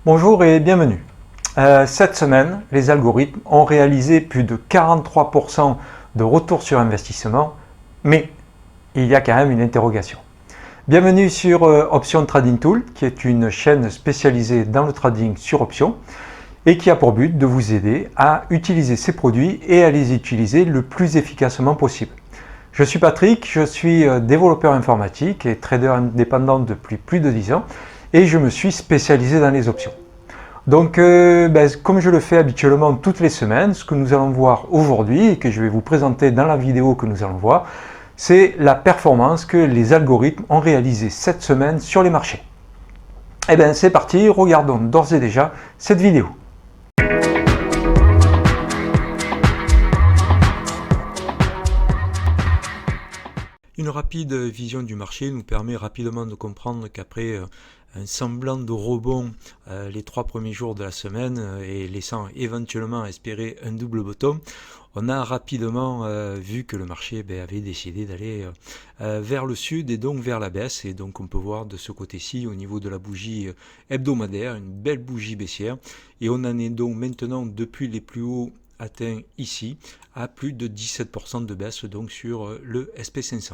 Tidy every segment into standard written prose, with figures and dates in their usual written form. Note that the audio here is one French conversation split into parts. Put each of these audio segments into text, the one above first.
Bonjour et bienvenue. Cette semaine, les algorithmes ont réalisé plus de 43% de retour sur investissement, mais il y a quand même une interrogation. Bienvenue sur Option Trading Tool, qui est une chaîne spécialisée dans le trading sur options et qui a pour but de vous aider à utiliser ces produits et à les utiliser le plus efficacement possible. Je suis Patrick, je suis développeur informatique et trader indépendant depuis plus de 10 ans et je me suis spécialisé dans les options. Donc, comme je le fais habituellement toutes les semaines, ce que nous allons voir aujourd'hui et que je vais vous présenter dans la vidéo que nous allons voir, c'est la performance que les algorithmes ont réalisée cette semaine sur les marchés. Et bien c'est parti, regardons d'ores et déjà cette vidéo. Une rapide vision du marché nous permet rapidement de comprendre qu'après un semblant de rebond les 3 premiers jours de la semaine et laissant éventuellement espérer un double bottom, on a rapidement vu que le marché avait décidé d'aller vers le sud et donc vers la baisse. Et donc on peut voir de ce côté-ci au niveau de la bougie hebdomadaire, une belle bougie baissière. Et on en est donc maintenant depuis les plus hauts atteint ici à plus de 17% de baisse donc sur le SP500.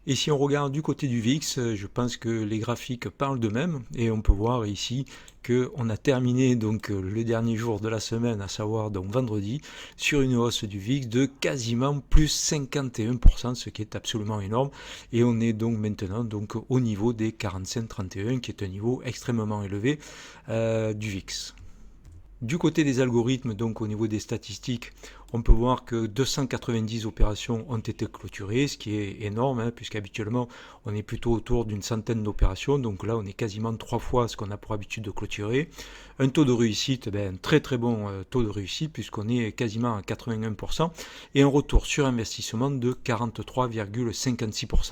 Et si on regarde du côté du VIX, je pense que les graphiques parlent d'eux-mêmes et on peut voir ici qu'on a terminé donc le dernier jour de la semaine, à savoir donc vendredi, sur une hausse du VIX de quasiment plus 51%, ce qui est absolument énorme. Et on est donc maintenant donc au niveau des 45,31, qui est un niveau extrêmement élevé du VIX. Du côté des algorithmes, donc au niveau des statistiques, on peut voir que 290 opérations ont été clôturées, ce qui est énorme, puisqu'habituellement on est plutôt autour d'une centaine d'opérations, donc là on est quasiment 3 fois ce qu'on a pour habitude de clôturer. Un taux de réussite, un très très bon taux de réussite, puisqu'on est quasiment à 81%, et un retour sur investissement de 43,56%.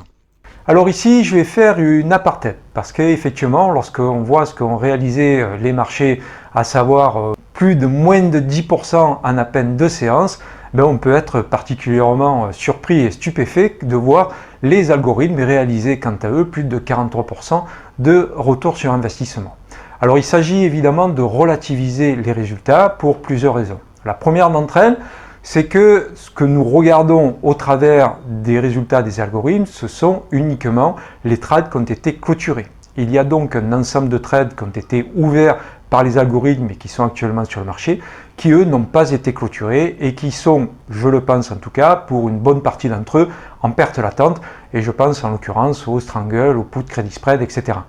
Alors ici, je vais faire une aparté, parce qu'effectivement, lorsqu'on voit ce qu'ont réalisé les marchés, à savoir plus de moins de 10% en à peine 2 séances, on peut être particulièrement surpris et stupéfait de voir les algorithmes réaliser quant à eux plus de 43% de retour sur investissement. Alors il s'agit évidemment de relativiser les résultats pour plusieurs raisons. La première d'entre elles, c'est que ce que nous regardons au travers des résultats des algorithmes, ce sont uniquement les trades qui ont été clôturés. Il y a donc un ensemble de trades qui ont été ouverts par les algorithmes et qui sont actuellement sur le marché, qui eux n'ont pas été clôturés et qui sont, je le pense en tout cas, pour une bonne partie d'entre eux, en perte latente, et je pense en l'occurrence au strangle, au put credit spread, etc.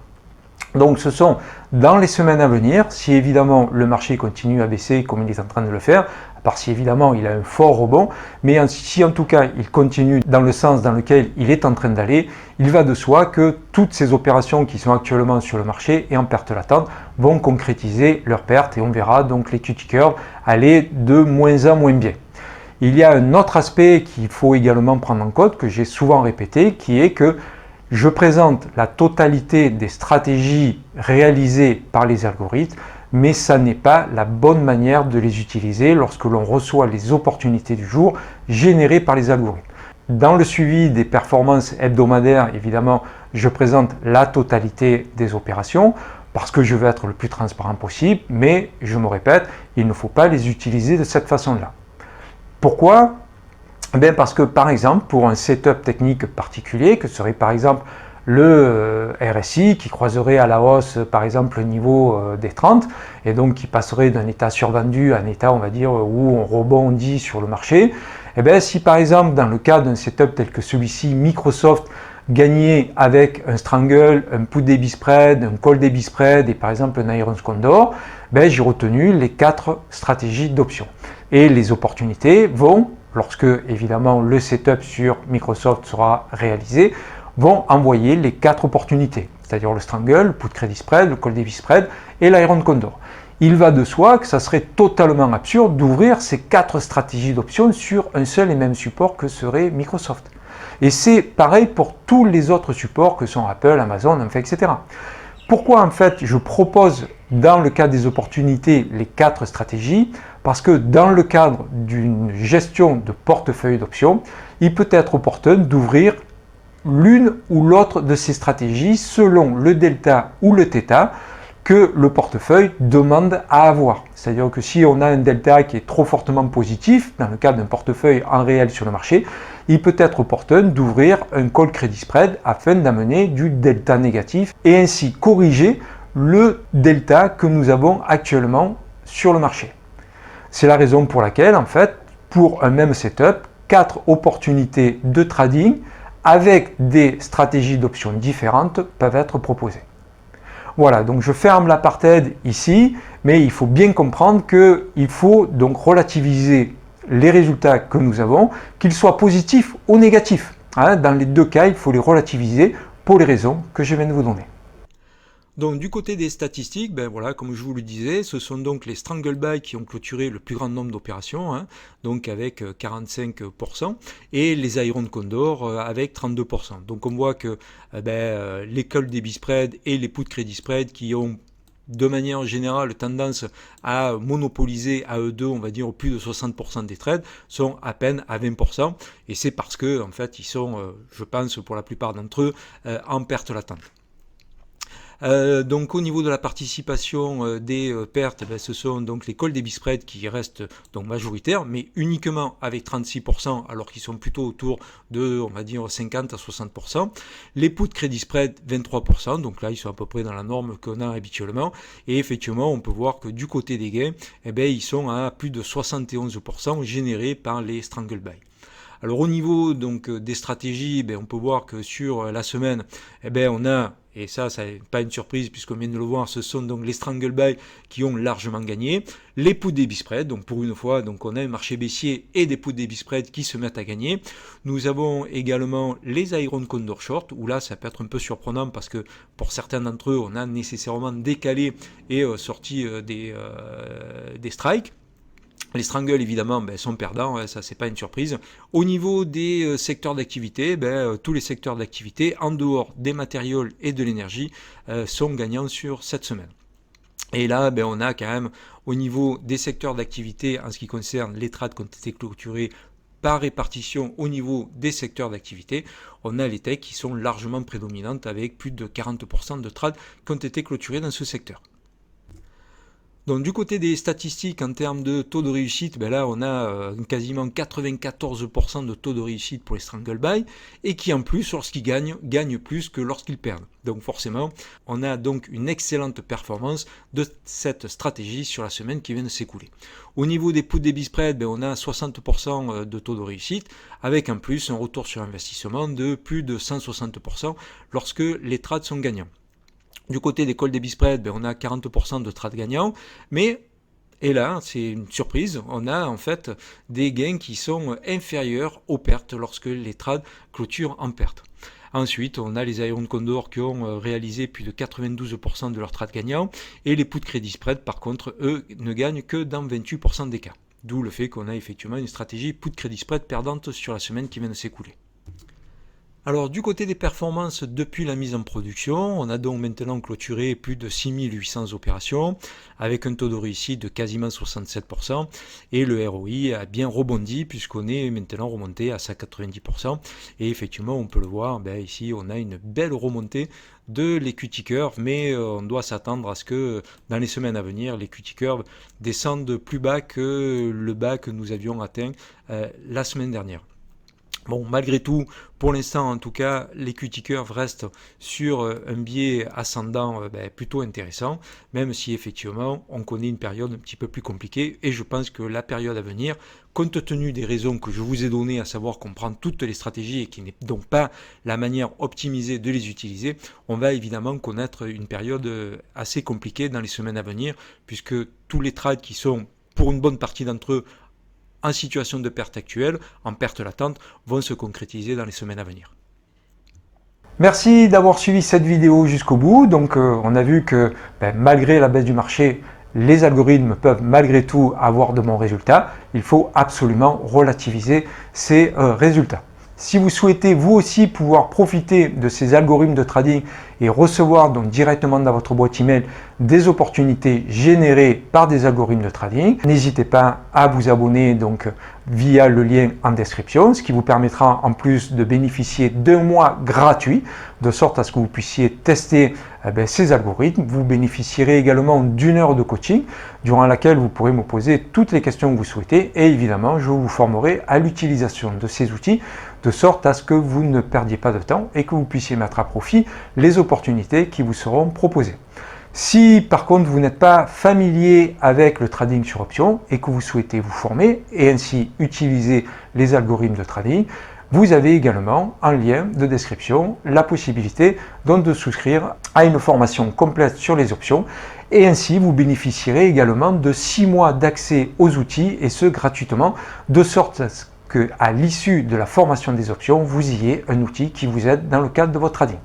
Donc ce sont dans les semaines à venir, si évidemment le marché continue à baisser comme il est en train de le faire, à part si évidemment il a un fort rebond, mais si en tout cas il continue dans le sens dans lequel il est en train d'aller, il va de soi que toutes ces opérations qui sont actuellement sur le marché et en perte latente vont concrétiser leurs pertes et on verra donc les QT curves aller de moins en moins bien. Il y a un autre aspect qu'il faut également prendre en compte, que j'ai souvent répété, qui est que je présente la totalité des stratégies réalisées par les algorithmes, mais ça n'est pas la bonne manière de les utiliser lorsque l'on reçoit les opportunités du jour générées par les algorithmes. Dans le suivi des performances hebdomadaires, évidemment, je présente la totalité des opérations parce que je veux être le plus transparent possible, mais je me répète, il ne faut pas les utiliser de cette façon-là. Pourquoi ? Parce que par exemple, pour un setup technique particulier, que serait par exemple le RSI qui croiserait à la hausse par exemple le niveau des 30 et donc qui passerait d'un état survendu à un état on va dire où on rebondit sur le marché, si par exemple dans le cas d'un setup tel que celui-ci, Microsoft gagnait avec un strangle, un put debit spread, un call debit spread et par exemple un Irons Condor, j'ai retenu les 4 stratégies d'options et les opportunités vont, lorsque évidemment le setup sur Microsoft sera réalisé, vont envoyer les 4 opportunités, c'est-à-dire le strangle, le put credit spread, le call debit spread et l'Iron Condor. Il va de soi que ça serait totalement absurde d'ouvrir ces 4 stratégies d'options sur un seul et même support que serait Microsoft. Et c'est pareil pour tous les autres supports que sont Apple, Amazon, etc. Pourquoi en fait je propose dans le cadre des opportunités les 4 stratégies? Parce que dans le cadre d'une gestion de portefeuille d'options, il peut être opportun d'ouvrir l'une ou l'autre de ces stratégies selon le delta ou le θ que le portefeuille demande à avoir. C'est-à-dire que si on a un delta qui est trop fortement positif, dans le cadre d'un portefeuille en réel sur le marché, il peut être opportun d'ouvrir un call credit spread afin d'amener du delta négatif et ainsi corriger le delta que nous avons actuellement sur le marché. C'est la raison pour laquelle, en fait, pour un même setup, 4 opportunités de trading avec des stratégies d'options différentes peuvent être proposées. Voilà, donc je ferme l'apartheid ici, mais il faut bien comprendre qu'il faut donc relativiser les résultats que nous avons, qu'ils soient positifs ou négatifs. Dans les deux cas, il faut les relativiser pour les raisons que je viens de vous donner. Donc du côté des statistiques, ben voilà, comme je vous le disais, ce sont donc les strangle buy qui ont clôturé le plus grand nombre d'opérations, donc avec 45%, et les iron condor avec 32%. Donc on voit que les call debit spread et les put credit spread qui ont de manière générale tendance à monopoliser à eux deux, on va dire plus de 60% des trades, sont à peine à 20%, et c'est parce que en fait ils sont, je pense pour la plupart d'entre eux, en perte latente. Donc au niveau de la participation des pertes, ce sont donc les call debit spread qui restent donc majoritaires, mais uniquement avec 36%, alors qu'ils sont plutôt autour de, on va dire, 50 à 60%. Les put credit spread, 23%, donc là ils sont à peu près dans la norme qu'on a habituellement. Et effectivement, on peut voir que du côté des gains, ils sont à plus de 71% générés par les strangle buy. Alors au niveau donc des stratégies, on peut voir que sur la semaine, on a, et ça n'est pas une surprise puisqu'on vient de le voir, ce sont donc les strangle buy qui ont largement gagné. Les put debit spread, donc pour une fois, donc on a un marché baissier et des put debit spread qui se mettent à gagner. Nous avons également les iron condor short, où là ça peut être un peu surprenant parce que pour certains d'entre eux, on a nécessairement décalé et sorti des strikes. Les strangles, évidemment, sont perdants, ça c'est pas une surprise. Au niveau des secteurs d'activité, tous les secteurs d'activité, en dehors des matériaux et de l'énergie, sont gagnants sur cette semaine. Et là, on a quand même, au niveau des secteurs d'activité, en ce qui concerne les trades qui ont été clôturés par répartition au niveau des secteurs d'activité, on a les techs qui sont largement prédominantes avec plus de 40% de trades qui ont été clôturés dans ce secteur. Donc du côté des statistiques en termes de taux de réussite, là on a quasiment 94% de taux de réussite pour les strangle buy et qui en plus lorsqu'ils gagnent plus que lorsqu'ils perdent. Donc forcément on a donc une excellente performance de cette stratégie sur la semaine qui vient de s'écouler. Au niveau des put debit spread, on a 60% de taux de réussite avec en plus un retour sur investissement de plus de 160% lorsque les trades sont gagnants. Du côté des call debit spread, on a 40% de trades gagnants, mais, et là, c'est une surprise, on a en fait des gains qui sont inférieurs aux pertes lorsque les trades clôturent en perte. Ensuite, on a les iron condor qui ont réalisé plus de 92% de leurs trades gagnants, et les put credit spread, par contre, eux, ne gagnent que dans 28% des cas. D'où le fait qu'on a effectivement une stratégie put credit spread perdante sur la semaine qui vient de s'écouler. Alors du côté des performances depuis la mise en production, on a donc maintenant clôturé plus de 6800 opérations avec un taux de réussite de quasiment 67% et le ROI a bien rebondi puisqu'on est maintenant remonté à 190% et effectivement on peut le voir, ici on a une belle remontée de l'equity curve, mais on doit s'attendre à ce que dans les semaines à venir l'equity curve descende plus bas que le bas que nous avions atteint la semaine dernière. Bon, malgré tout, pour l'instant en tout cas, l'equity curve reste sur un biais ascendant plutôt intéressant, même si effectivement on connaît une période un petit peu plus compliquée et je pense que la période à venir, compte tenu des raisons que je vous ai données, à savoir qu'on prend toutes les stratégies et qui n'est donc pas la manière optimisée de les utiliser, on va évidemment connaître une période assez compliquée dans les semaines à venir, puisque tous les trades qui sont pour une bonne partie d'entre eux en situation de perte actuelle, en perte latente, vont se concrétiser dans les semaines à venir. Merci d'avoir suivi cette vidéo jusqu'au bout. Donc on a vu que malgré la baisse du marché, les algorithmes peuvent malgré tout avoir de bons résultats. Il faut absolument relativiser ces résultats. Si vous souhaitez vous aussi pouvoir profiter de ces algorithmes de trading et recevoir donc directement dans votre boîte email des opportunités générées par des algorithmes de trading, n'hésitez pas à vous abonner donc via le lien en description, ce qui vous permettra en plus de bénéficier d'un mois gratuit, de sorte à ce que vous puissiez tester ces algorithmes. Vous bénéficierez également d'une heure de coaching durant laquelle vous pourrez me poser toutes les questions que vous souhaitez et évidemment je vous formerai à l'utilisation de ces outils de sorte à ce que vous ne perdiez pas de temps et que vous puissiez mettre à profit les opportunités qui vous seront proposées. Si par contre vous n'êtes pas familier avec le trading sur option et que vous souhaitez vous former et ainsi utiliser les algorithmes de trading, vous avez également en lien de description la possibilité donc de souscrire à une formation complète sur les options et ainsi vous bénéficierez également de 6 mois d'accès aux outils et ce gratuitement de sorte à ce qu'à l'issue de la formation des options, vous ayez un outil qui vous aide dans le cadre de votre trading.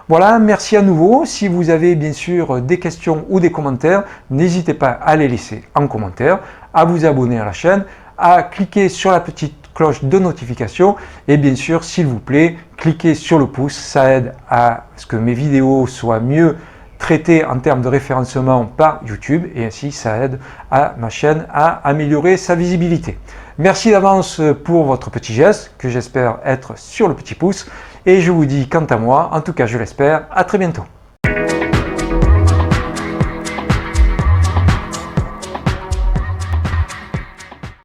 Voilà, merci à nouveau. Si vous avez bien sûr des questions ou des commentaires, n'hésitez pas à les laisser en commentaire, à vous abonner à la chaîne, à cliquer sur la petite cloche de notification et bien sûr, s'il vous plaît, cliquez sur le pouce. Ça aide à ce que mes vidéos soient mieux traitées en termes de référencement par YouTube et ainsi ça aide à ma chaîne à améliorer sa visibilité. Merci d'avance pour votre petit geste que j'espère être sur le petit pouce et je vous dis quant à moi, en tout cas je l'espère, à très bientôt.